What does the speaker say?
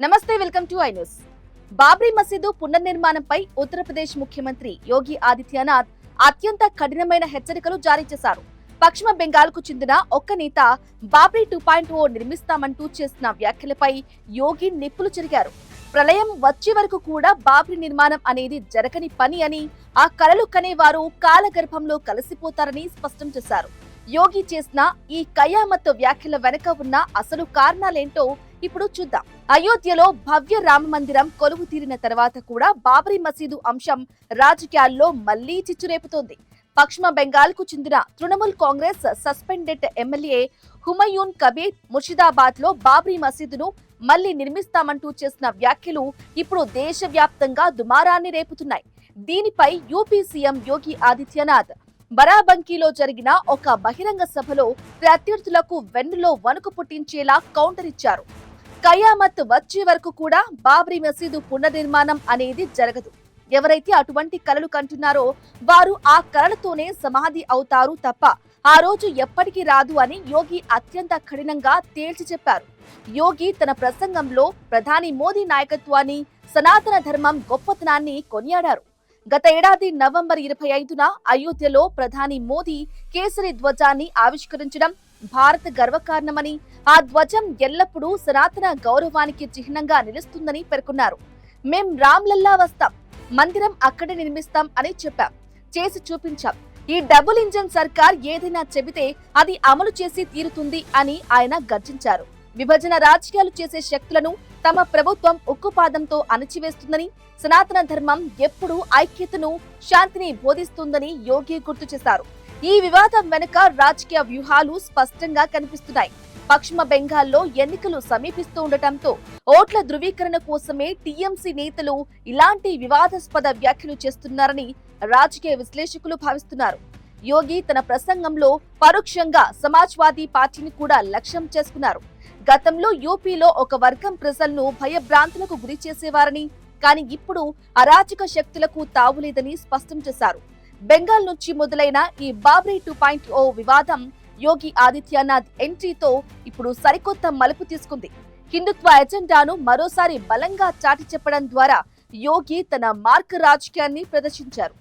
నమస్తే, welcome to I news. Babri మసీదు పునర్నిర్మాణంపై ఉత్తరప్రదేశ్ ముఖ్యమంత్రి యోగి ఆదిత్యనాథ్ అత్యంత కఠినమైన హెచ్చరికలు జారీ చేశారు. పశ్చిమ బెంగాల్ కు చెందిన ఒక్క నేత బాబ్రీ 2.0 నిర్మిస్తామంటూ చేసిన వ్యాఖ్యలపై యోగి నిప్పులు చెరిగారు. ప్రళయం వచ్చే వరకు కూడా బాబ్రీ నిర్మాణం అనేది జరగని పని అని, ఆ కలలు కనేవారు కాలగర్భంలో కలిసిపోతారని స్పష్టం చేశారు. యోగి చేసిన ఈ కయామత్ వ్యాఖ్యల వెనక ఉన్న అసలు కారణాలేంటో ఇప్పుడు చూద్దాం. అయోధ్యలో భవ్య రామ మందిరం కొలువు తీరిన తర్వాత కూడా బాబ్రీ మసీదు అంశం రాజకీయాల్లో మళ్లీ చిచ్చురేపుతోంది. పశ్చిమ బెంగాల్ కు చెందిన తృణమూల్ కాంగ్రెస్ సస్పెండెడ్ ఎమ్మెల్యే హుమయూన్ కబీర్ ముర్షిదాబాద్ లో బాబ్రీ మసీదును మళ్లీ నిర్మిస్తామంటూ చేసిన వ్యాఖ్యలు ఇప్పుడు దేశవ్యాప్తంగా దుమారాన్ని రేపుతున్నాయి. దీనిపై యూపీ సీఎం యోగి ఆదిత్యనాథ్ బరాబంకీలో జరిగిన ఒక బహిరంగ సభలో ప్రత్యర్థులకు వెన్నులో వణుకు పుట్టించేలా కౌంటర్ ఇచ్చారు. కయామత్ వచ్చే వరకు కూడా బాబ్రీ మసీదు పునర్నిర్మాణం అనేది జరగదు. ఎవరైతే అటువంటి కలలు కంటున్నారో వారు ఆ కలలతోనే సమాధి అవుతారు తప్ప ఆ రోజు ఎప్పటికీ రాదు అని యోగి అత్యంత కఠినంగా తేల్చి చెప్పారు. యోగి తన ప్రసంగంలో ప్రధాని మోదీ నాయకత్వాన్ని, సనాతన ధర్మం గొప్పతనాన్ని కొనియాడారు. గత ఏడాది నవంబర్ 25న అయోధ్యలో ప్రధాని మోదీ కేసరి ధ్వజాన్ని ఆవిష్కరించడం భారత గర్వకారణమని, ఆ ధ్వజం ఎల్లప్పుడూ సనాతన గౌరవానికి చిహ్నంగా నిలుస్తుందని పేర్కొన్నారు. మేం రామ్లల్లా వస్తాం, మందిరం అక్కడే నిర్మిస్తాం అని చెప్పాం, చేసి చూపించాం. ఈ డబుల్ ఇంజన్ సర్కార్ ఏదైనా చెబితే అది అమలు చేసి తీరుతుంది అని ఆయన గర్జించారు. విభజన రాజకీయాలు చేసే శక్తులను తమ ప్రభుత్వం ఉక్కుపాదంతో అణచివేస్తుందని, సనాతన ధర్మం ఎప్పుడూ ఐక్యతను, శాంతిని బోధిస్తుందని యోగి గుర్తు చేశారు. ఈ వివాదం వెనుక రాజకీయ వ్యూహాలు స్పష్టంగా కనిపిస్తున్నాయి. పశ్చిమ బెంగాల్లో ఎన్నికలు సమీపిస్తూ ఉండటంతో ఓట్ల ధృవీకరణ కోసమే టీఎంసీ నేతలు ఇలాంటి వివాదాస్పద వ్యాఖ్యలు చేస్తున్నారని రాజకీయ విశ్లేషకులు భావిస్తున్నారు. యోగి తన ప్రసంగంలో పరోక్షంగా సమాజ్వాదీ పార్టీని కూడా లక్ష్యం చేసుకున్నారు. గతంలో యూపీలో ఒక వర్గం ప్రజలను భయభ్రాంతులకు గురి చేసేవారని, కానీ ఇప్పుడు అరాచక శక్తులకు తావులేదని స్పష్టం చేశారు. బెంగాల్ నుంచి మొదలైన ఈ బాబ్రీ 2.0 వివాదం యోగి ఆదిత్యనాథ్ ఎంట్రీతో ఇప్పుడు సరికొత్త మలుపు తీసుకుంది. హిందుత్వ ఎజెండాను మరోసారి బలంగా చాటి చెప్పడం ద్వారా యోగి తన మార్క్ రాజకీయాన్ని ప్రదర్శించారు.